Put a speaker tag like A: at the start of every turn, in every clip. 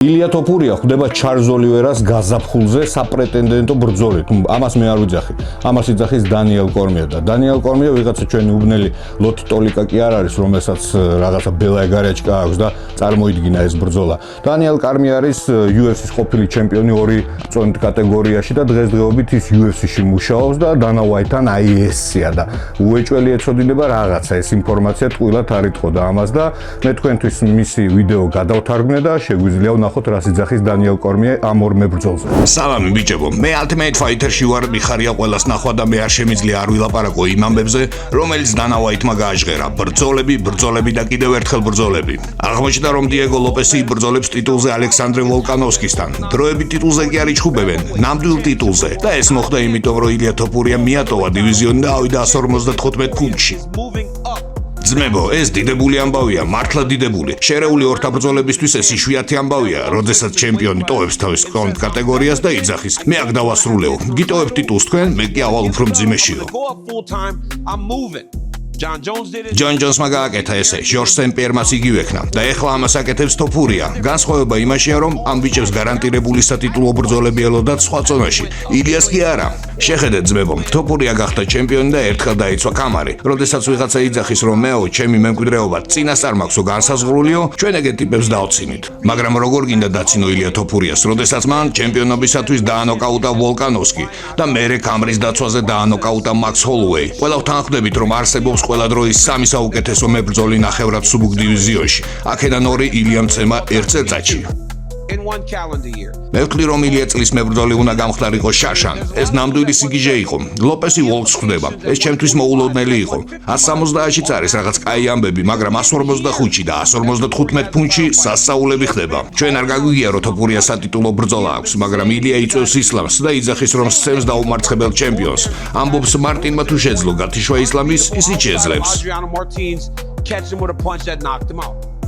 A: ილია თოფურია ხვდება ჩარლზ ოლივერას გაზაფხულზე საპრეტენდენტო ბრძოლით. ამას მე არ ვიძახი. ამას იძახის დანიელ კორმია და დანიელ კორმია ვიღაცა ჩვენი უბნელი ლოთი ტოლიკა კი არ არის, რომელსაც რაღაცა ბელაი გარაჭკა აქვს და წარმოიდგინა ეს ბრძოლა. დანიელ კორმია არის UFC-ის ყოფილი ჩემპიონი 2 წონით კატეგორიაში და დღესდღეობით ის UFC-ში მუშაობს და დანა ვაიტთან AES-ია და უეჭველი ეწოდება რაღაცა ეს ინფორმაცია ტყუილად არ იტყოდა ამას და მე თქვენთვის მისი ვიდეო გადავთარგმნე და შეგვიძლია ნახოთ რას იძახის დანიელ კორმია ამ ორ მებრძოლზე.
B: სალამი ბიჭებო, მე Ultimate Fighter-ში ვარ, მიხარია ყველას ნახვა და მე არ შემიძლია არ ვილაპარაკო იმ ამბებზე, რომელიც დანა ვაიტმა გააჟღერა. ბრძოლები და კიდევ ერთხელ ბრძოლები. აღმოჩნდა რომ დიეგო ლოპესი იბრძოლებს ტიტულზე ალექსანდრე ვოლკანოვსკისთან. დროებით ტიტულზე კი არ იჩხუბებენ, ნამდვილ ტიტულზე. და ეს მოხდა იმიტომ, რომ ილია თოფურია მიატოვა დივიზიონი და ავიდა 155 ფუნტში. ძმებო, ეს დიდებული ამბავია, მართლა დიდებული. შერეული ორთაბრძოლებისთვის ეს იშვიათი ამბავია, როდესაც ჩემპიონი ტოვებს თავის კონტ კატეგორიას და იძახის. მე აქ დავასრულეო. გიტოვებ ტიტულს თქვენ, მე კი ავალ უფრო მძიმეშიო. ჯონ ჯონსმა გააკეთა ესე, ჟორჟ სენ-პიერმას იგივექნა და ეხლა ამას აკეთებს თოფურია. განსხვავება იმაშია, რომ ამ ბიჭებს გარანტირებული სატიტულო ბრძოლები ელოდათ სხვა წონაში. ილიას კი არა. შეხედეთ ძმებო, თოფურია გახდა ჩემპიონი და ერთხელ დაიცვა კამარი. როდესაც ვიღაცა იძახის, რომ მეო, ჩემი მემკვიდრეობა წინასწარ მაქვსო განსაზღვრულიო, ჩვენ ეგეთ ტიპებს დავცინით. მაგრამ როგორ გინდა დაცინო ილია თოფურიას, როდესაც მან ჩემპიონობისათვის დაანოკაუტა ვოლკანოვსკი და მერე კამრის დაცვაზე დაანოკაუტა მაქს ჰოლუეი. ყველავთან ხვდებით, რომ არსებობს ყველა დროის სამი საუკეთესო მებრძოლი ნახევრად სუბუქ დივიზიონში. აქედან 2 ილიამ ცემა 1 წელწადში. მე ვთვლი რომ ილია წლის მებრძოლი უნდა გამხდარიყო შაშან. ეს ნამდვილი სიგიჟე იყო. ლოპესი ვოლკს ხვდება. ეს ჩემთვის მოულოდნელი იყო. 170-ში არის რაღაც კაი ამბები, მაგრამ 145 და 155 ფუნტში სასწაულები ხდება. ჩვენ არ გაგვიგია რომ თოფურია სატიტულო ბრძოლა აქვს, მაგრამ ილია იწევს ისლამს და იძახის რომ სცემს დაუმარცხებელ ჩემპიონს. ამბობს მარტინმა თუ შეძლო გათიშვა ისლამის, ისიც შეძლებს.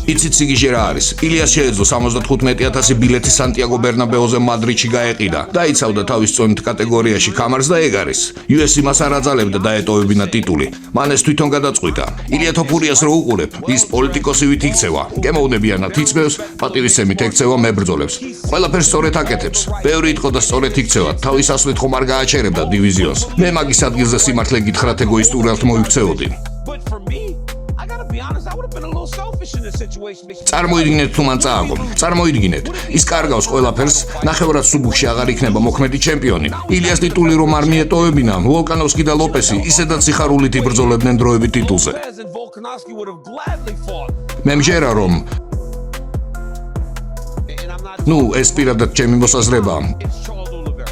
B: იცით სიგიჟე რა არის? ილიას შეეძლო 75,000 ბილეთი სანტიაგო ბერნაბეოზე მადრიდში გაეყიდა. დაიცავდა თავის წონით კატეგორიაში კამარს და ეგ არის. UFC მას არ აძალებდა დაეტოვებინა ტიტული. მან ეს თვითონ გადაწყვიტა. ილია თოფურიას რო უყურებ, ის პოლიტიკოსივით იქცევა. გემოვნებიანად იწვევს, პატივისცემით ექცევა მებრძოლებს. ყველაფერს სწორედ აკეთებს. ბევრი იტყო და სწორედ იქცევა. თავის ასლით ხომ არ გააჩერებდა დივიზიონს. მე მაგის ადგილზე სიმართლე გითხრათ ეგოისტურიალთ მოიქცეოდი. წარმოიდგინეთ თუ მან წააგო. წარმოიდგინეთ, ის კარგავს ყველაფერს, ნახევრად სუბუქში აღარ იქნება მოქმედი ჩემპიონი. ილიას ტიტული რომ არ მიეტოვებინა, ვოლკანოვსკი და ლოპესი ისედაც სიხარულით იბრძოლებდნენ დროებით ტიტულზე. მე მჯერა რომ ეს პირადად ჩემი მოსაზრებაა.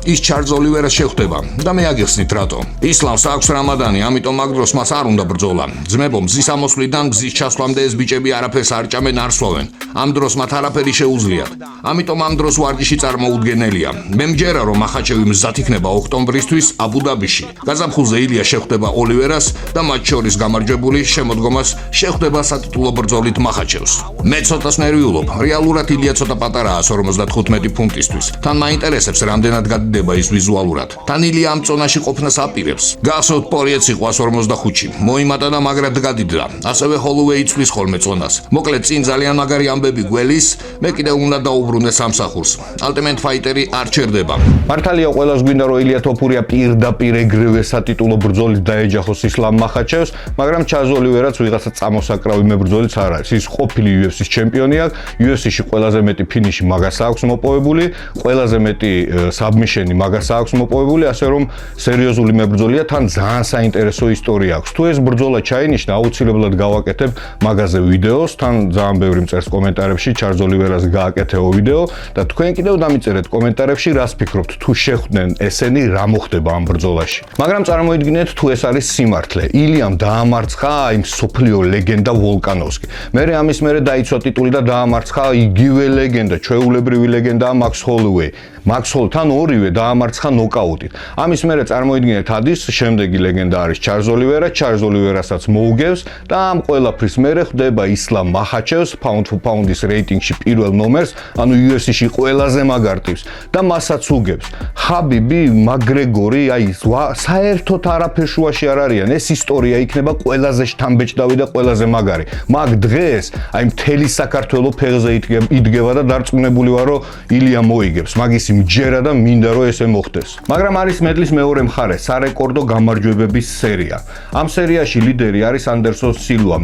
B: ის ჩარლზ ოლივერას შეხვდება და მე აგიხსნით რატო. ისლამს აქვს რამადანი, ამიტომ მაგ დროს მას არ უნდა ბრძოლა. ძმებო, მზის ამოსვლიდან მზის ჩასვლამდე ეს ბიჭები არაფერს არ ჭამენ, არ სვავენ. ამ დროს მათ არაფერი შეუძლიათ. ამიტომ ამ დროს ვარჯიში წარმოუდგენელია. მე მჯერა რომ მახაჩევი მზად იქნება ოქტომბრისთვის აბუ-დაბიში. გაზაფხულზე ილია შეხვდება ოლივერას და მათ შორის გამარჯვებული შემოდგომას შეხვდება სატიტულო ბრძოლით მახაჩევს. მე ცოტას ნერვიულობ. რეალურად ილია ცოტა პატარაა 55 ფუნტისთვის. თან მაინტერესებს რამდენად დება ის ვიზუალურად. თან ილია ამ წონაში ყოფნას აპირებს. გახსოვთ პორიეც იყო 145-ში. მოიმატა და მაგრად გადიდდა. ასევე ჰოლუეი იცვლის ხოლმე წონას. მოკლედ წინ ძალიან მაგარი ამბები გველის, მე კიდევ უნდა დაუბრუნდე სამსახურს. Ultimate Fighter-ი არ ჩერდება.
A: მართალია ყველას გვინდა რომ ილია თოფურია პირდაპირ ეგრევე სატიტულო ბრძოლით დაეჯახოს ისლამ მახაჩევს, მაგრამ ჩარლზ ოლივერაც ვიღაცა წამოსაკრავი მებრძოლიც არ არის. ის ყოფილი UFC-ის ჩემპიონია, UFC-ში ყველაზე მეტი ფინიში მაგას აქვს მოპოვებული, ყველაზე მეტი საბმიშენი მაგას აქვს მოპოვებული, ასე რომ სერიოზული მებრძოლია, თან ძალიან საინტერესო ისტორია აქვს. თუ ეს ბრძოლა ჩაინიშნა, აუცილებლად გავაკეთებ მაგაზე ვიდეოს, თან ძალიან ბევრი მწერს კომენტარებში ჩარლზ ოლივერას გააკეთეო ვიდეო და თქვენ კიდევ დამიწერეთ კომენტარებში რას ფიქრობთ, თუ შეხვდნენ ესენი რა მოხდება ამ ბრძოლაში. მაგრამ წარმოიდგინეთ თუ ეს არის სიმართლე. ილიამ დაამარცხა იმ სოფლიო ლეგენდა ვოლკანოვსკი. მერე ამის მერე დაიცვა ტიტული და დაამარცხა იგივე ლეგენდა, ჩვეულებრივი ლეგენდა მაქს ჰოლუეი. მაქს ჰოლთან ორივე დაამარცხა ნოკაუტით. ამის მერე წარმოიდგინეთ ადის შემდეგი ლეგენდა არის ჩარლზ ოლივერა, ჩარლზ ოლივერასაც მოუგებს და ამ ყველაფრის მერე ხვდება ისლამ მახაჩევს pound for pound-ის რეიტინგში პირველ ნომერს, ანუ UFC-ში ყველაზე მაგარ ტიპს და მასაც უგებს. ხაბიბი, მაკგრეგორი, აი საერთოდ არაფერშუაში არ არიან. ეს ისტორია იქნება ყველაზე შთამბეჭდავი და ყველაზე მაგარი. მაგ დღეს აი მთელი საქართველო ფეხზე იდგება და დარწმუნებული ვარ, რომ ილია მოიგებს. მაგისი მჯერა და მინდა რომ ესე მოხდეს. მაგრამ არის მედლის მეორე მხარე, სარეკორდო გამარჯვებების სერია. ამ სერიაში ლიდერი არის anderson silva,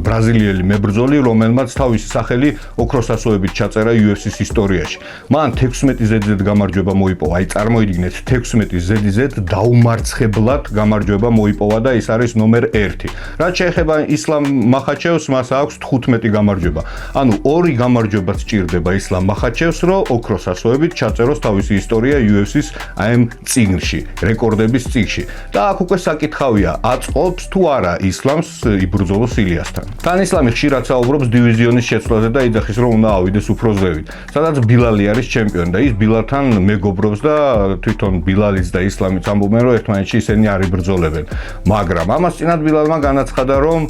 A: ბრაზილიელი მებრძოლი, რომელმაც თავისი სახელი ოქროს ასოებით ჩაწერა UFC-ის ისტორიაში. მან 16 ZZ გამარჯვება მოიპოვა. აი წარმოიდგინეთ 16 ZZ დაუმარცხებლად გამარჯვება მოიპოვა და ის არის ნომერ 1. რაც შეეხება ისლამ მახაჩევს, მას აქვს 15 გამარჯვება. ანუ 2 გამარჯვება სჭირდება ისლამ მახაჩევს, რომ ოქროს ასოებით ჩაწეროს თავისი ისტორია UFC-ის აი ამ წიგნში, რეკორდების წიგნში. და აქ უკვე საკითხავია, აწყობს თუ არა ისლამს იბრძოლოს ილიასთან. თან ისლამი ხშირად საუბრობს დივიზიონის შეცვლაზე და იძახის, რომ უნდა ავიდეს უფრო ზევით. სადაც ბილალი არის ჩემპიონი და ის ბილალთან მეგობრობს და თვითონ ბილალიც და ისლამიც ამბობენ, რომ ერთმანეთში ისინი არ იბრძოლებენ. მაგრამ ამას წინათ ბილალმა განაცხადა, რომ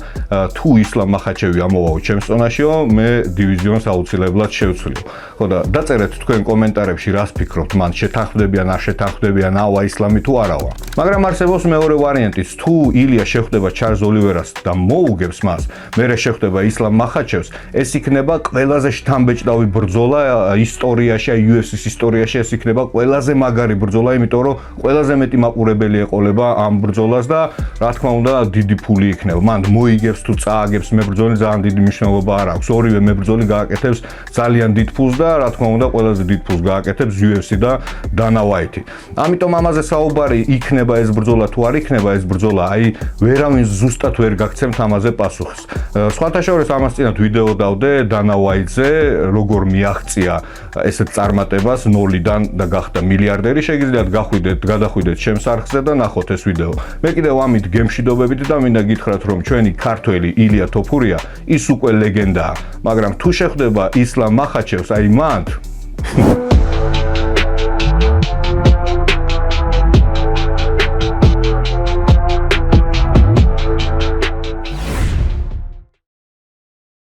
A: თუ ისლამ მახაჩევი ამოვაო ჩემს ზონაშიო, მე დივიზიონს აუცილებლად შევცვლიო. ხო და დაწერეთ თქვენ კომენტარებში, რას ფიქრობთ, მან შეთანხმდებიან, არ შეთანხმდებიან, ავა ისლამი თუ არავა. მაგრამ არსებობს მეორე ვარიანტიც, თუ ილია შეხვდება ჩარლზ ოლივერას და მოუგებს მას, მერე შეხვდება ისლამ მახაჩევს, ეს იქნება ყველაზე შთამბეჭდავი ბრძოლა ისტორიაში, UFC-ის ისტორიაში ეს იქნება ყველაზე მაგარი ბრძოლა, იმიტომ რომ ყველაზე მეტი მაყურებელი ეყოლება ამ ბრძოლას და რა თქმა უნდა დიდი ფული იქნება. მან მოიგებს თუ წააგებს მებრძოლი ძალიან დიდი მნიშვნელობა არ აქვს. ორივე მებრძოლი გააკეთებს ძალიან დიდ ფულს და რა თქმა უნდა ყველაზე დიდ ფულს გააკეთებს UFC და დანა ვაითი. ამიტომ ამაზე საუბარი იქნება ეს ბრძოლა თუ არ იქნება ეს ბრძოლა, აი ვერავინ ზუსტად ვერ გაგცემთ ამაზე პასუხს. სხვათა შორის ამას წინათ ვიდეო დავდე დანა ვაითზე, როგორ მიაღწია ესეთ წარმატებას 0-დან და გახდა მილიარდერი. შეგიძლიათ გადახვიდეთ ჩემს არხზე და ნახოთ ეს ვიდეო. მე კიდევ ამით გემშვიდობებით და მინდა გითხრათ, რომ ჩვენი ქართველი ილია თოფურია ის უკვე ლეგენდაა, მაგრამ თუ შეხვდება ისლამ მახაჩევს, აი მანდ